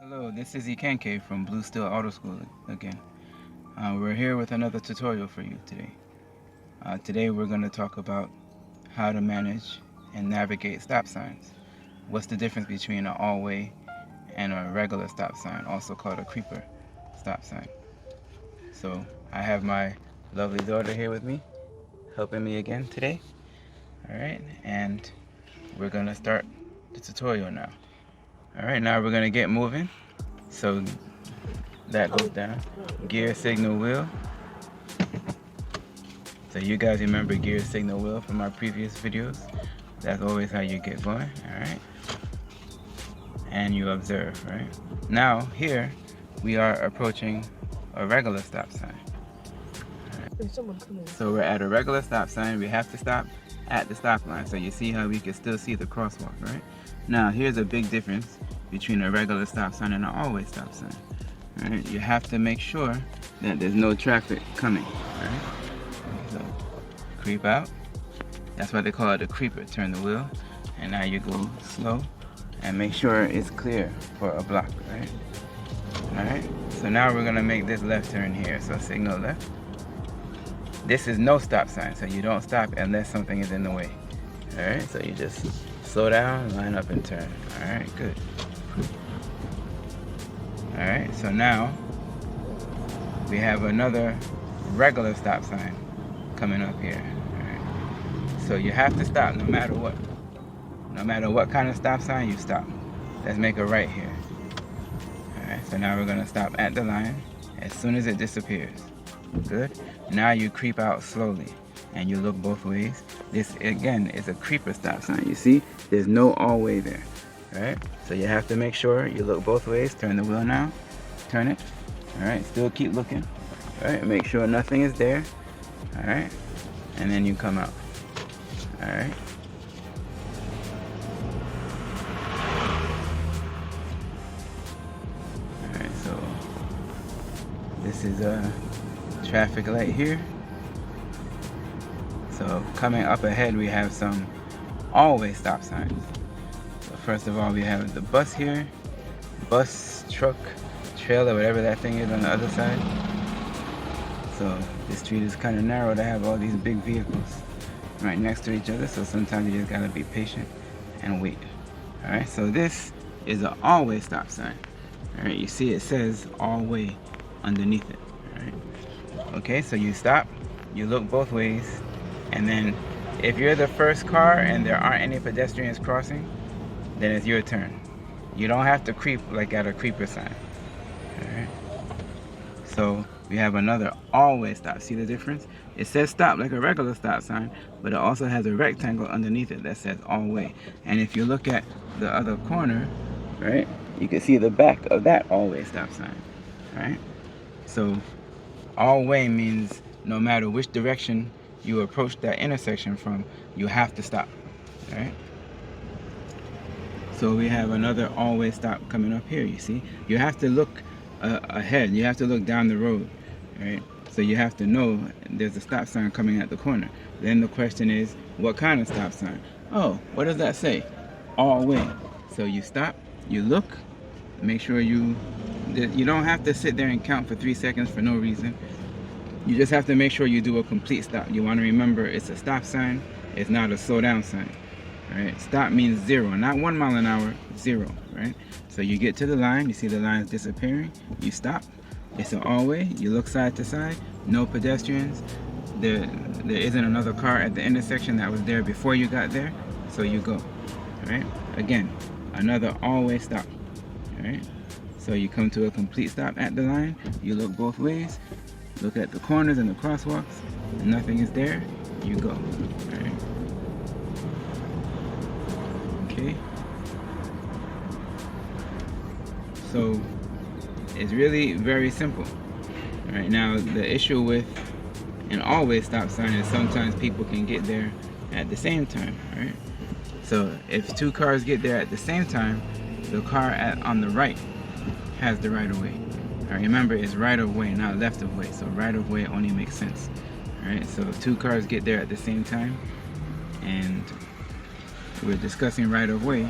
Hello, this is Ikenke from Blue Steel Auto School again. We're here with another tutorial for you today. Today we're going to talk about how to manage and navigate stop signs. What's the difference between an all-way and a regular stop sign, also called a creeper stop sign. So I have my lovely daughter here with me, helping me again today. Alright, and we're going to start the tutorial now. Alright, now we're going to get moving. So that goes down. Gear, signal, wheel. So you guys remember gear, signal, wheel from our previous videos. That's always how you get going, alright? And you observe, right? Now here we are approaching a regular stop sign. Right. So we're at a regular stop sign. We have to stop at the stop line. So you see how we can still see the crosswalk, right? Now here's a big difference between a regular stop sign and an all-way stop sign. Right? You have to make sure that there's no traffic coming. Right? So creep out. That's why they call it a creeper. Turn the wheel, and now you go slow and make sure it's clear for a block. Right? All right. So now we're gonna make this left turn here. So signal left. This is no stop sign, so you don't stop unless something is in the way. All right. So you just slow down, line up, and turn. All right. Good. Alright, so now we have another regular stop sign coming up here. Alright. So you have to stop no matter what. No matter what kind of stop sign, you stop. Let's make a right here. Alright, so now we're going to stop at the line as soon as it disappears. Good. Now you creep out slowly and you look both ways. This again is a creeper stop sign. You see, there's no all way there. Alright, so you have to make sure you look both ways. Turn the wheel now. Turn it. Alright, still keep looking. Alright, make sure nothing is there. Alright, and then you come out. Alright. Alright, so this is a traffic light here. So coming up ahead we have some all-way stop signs. First of all, we have the bus here, bus, truck, trailer, whatever that thing is on the other side. So this street is kind of narrow to have all these big vehicles right next to each other, so sometimes you just gotta be patient and wait. Alright, so this is an all-way stop sign. Alright, you see it says all-way underneath it. Alright. Okay, so you stop, you look both ways, and then if you're the first car and there aren't any pedestrians crossing, then it's your turn. You don't have to creep like at a creeper sign. Alright. So we have another all-way stop. See the difference? It says stop like a regular stop sign, but it also has a rectangle underneath it that says all-way. And if you look at the other corner, right, you can see the back of that all-way stop sign. Right? So all-way means no matter which direction you approach that intersection from, you have to stop. Right? So we have another all-way stop coming up here, you see. You have to look ahead. You have to look down the road, right? So you have to know there's a stop sign coming at the corner. Then the question is, what kind of stop sign? Oh, what does that say? All-way. So you stop, you look, make sure you don't have to sit there and count for 3 seconds for no reason. You just have to make sure you do a complete stop. You want to remember it's a stop sign, it's not a slow down sign. Right? Stop means 0, not 1 mile an hour, 0, right? So you get to the line, you see the line is disappearing, you stop, it's an all-way, you look side to side, no pedestrians, there isn't another car at the intersection that was there before you got there, so you go, right? Again, another all-way stop, right? So you come to a complete stop at the line, you look both ways, look at the corners and the crosswalks, and nothing is there, you go, right? Okay. So it's really very simple. Right now, the issue with an all-way stop sign is sometimes people can get there at the same time, right? So if 2 cars get there at the same time, the car on the right has the right of way. Right, remember, it's right of way, not left of way. So right of way only makes sense. Right? So if 2 cars get there at the same time, and we're discussing right of way,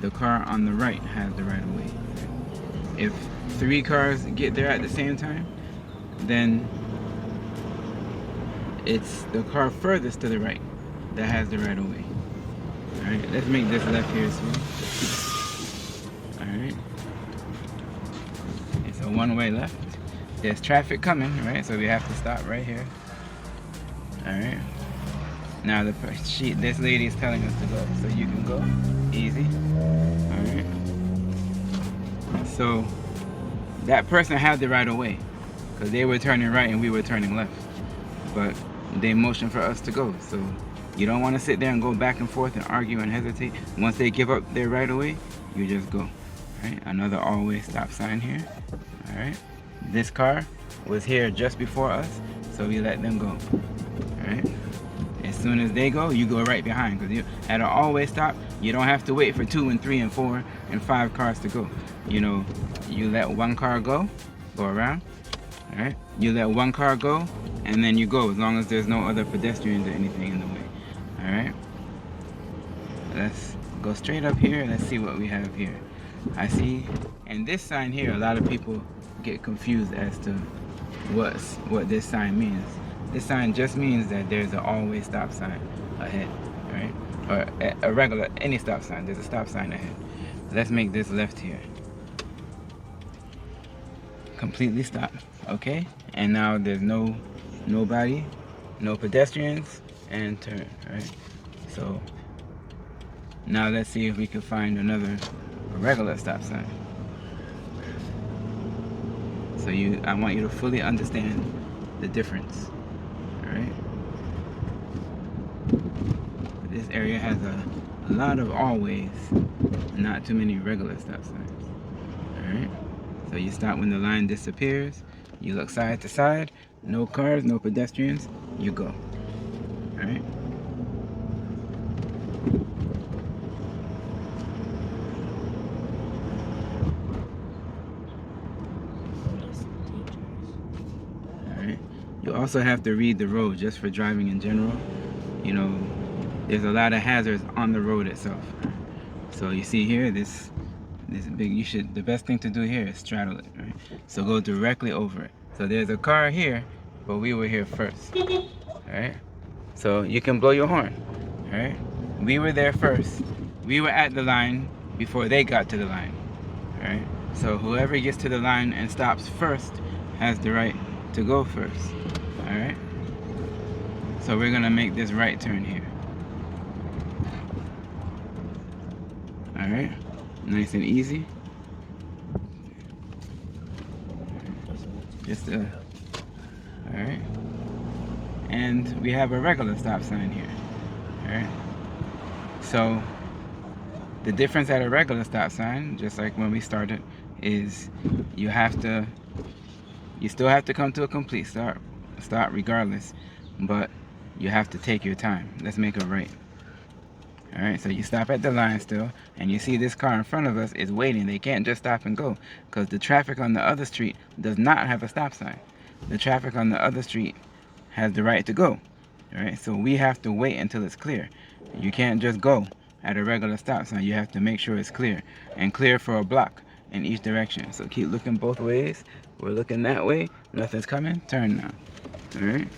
the car on the right has the right of way. If 3 cars get there at the same time, then it's the car furthest to the right that has the right of way. Alright, let's make this left here soon. Alright. It's a one-way left. There's traffic coming, right? So we have to stop right here. Alright. Now this lady is telling us to go, so you can go easy. Alright. So that person had the right of way because they were turning right and we were turning left. But they motioned for us to go. So you don't want to sit there and go back and forth and argue and hesitate. Once they give up their right of way, you just go. Right? Another always stop sign here. Alright. This car was here just before us, so we let them go. Alright. As soon as they go, you go right behind, because at an always stop, you don't have to wait for 2 and 3 and 4 and 5 cars to go. You know, you let one car go around. Alright. You let one car go, and then you go, as long as there's no other pedestrians or anything in the way. Alright. Let's go straight up here and let's see what we have here. I see, and this sign here, a lot of people get confused as to what this sign means. This sign just means that there's an always stop sign ahead, right? Or a regular, any stop sign, there's a stop sign ahead. Let's make this left here. Completely stop, okay? And now there's nobody, no pedestrians, and turn, right? So now let's see if we can find another regular stop sign. So I want you to fully understand the difference. Alright? This area has a lot of always, not too many regular stop signs. Alright? So you stop when the line disappears, you look side to side, no cars, no pedestrians, you go. Alright? You also have to read the road just for driving in general. You know, there's a lot of hazards on the road itself. So you see here, this big, the best thing to do here is straddle it, right? So go directly over it. So there's a car here, but we were here first, alright? So you can blow your horn, alright? We were there first. We were at the line before they got to the line, alright? So whoever gets to the line and stops first has the right to go first. Alright? So we're gonna make this right turn here. Alright? Nice and easy. Alright? And we have a regular stop sign here. Alright? So the difference at a regular stop sign, just like when we started, is you still have to come to a complete stop regardless, but you have to take your time. Let's make a right. Alright, so you stop at the line still, and you see this car in front of us is waiting. They can't just stop and go, because the traffic on the other street does not have a stop sign. The traffic on the other street has the right to go. Alright, so we have to wait until it's clear. You can't just go at a regular stop sign. You have to make sure it's clear, and clear for a block in each direction. So keep looking both ways. We're looking that way, nothing's coming, turn now. Alright,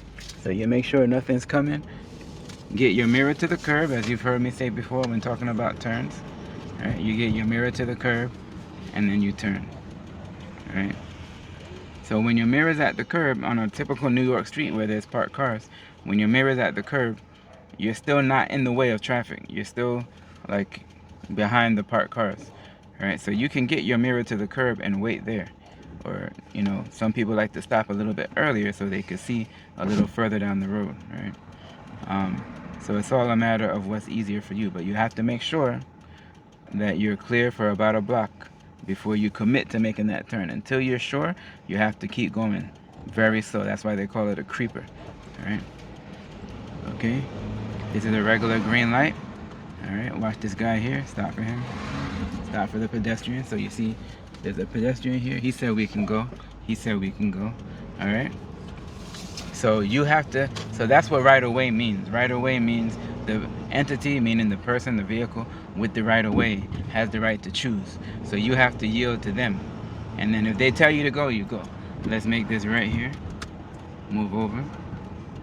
so you make sure nothing's coming. Get your mirror to the curb, as you've heard me say before when talking about turns. Alright, you get your mirror to the curb and then you turn. Alright, so when your mirror's at the curb on a typical New York street where there's parked cars, when your mirror's at the curb, you're still not in the way of traffic. You're still like behind the parked cars. Alright, so you can get your mirror to the curb and wait there. Or, you know, some people like to stop a little bit earlier so they could see a little further down the road, right? So it's all a matter of what's easier for you, but you have to make sure that you're clear for about a block before you commit to making that turn. Until you're sure, you have to keep going very slow. That's why they call it a creeper, all right? Okay, this is a regular green light. All right, watch this guy here. Stop for him. Stop for the pedestrian. So you see there's a pedestrian here. He said we can go. He said we can go. All right. So you have to, so that's what right of way means. Right of way means the entity, meaning the person, the vehicle with the right of way, has the right to choose. So you have to yield to them. And then if they tell you to go, you go. Let's make this right here. Move over.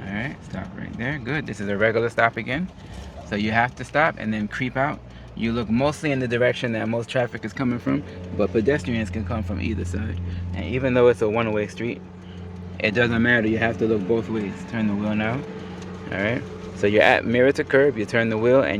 Alright, stop right there. Good. This is a regular stop again. So you have to stop and then creep out. You look mostly in the direction that most traffic is coming from, but pedestrians can come from either side. And even though it's a one-way street, it doesn't matter. You have to look both ways. Turn the wheel now. Alright. So you're at mirror to curb, you turn the wheel and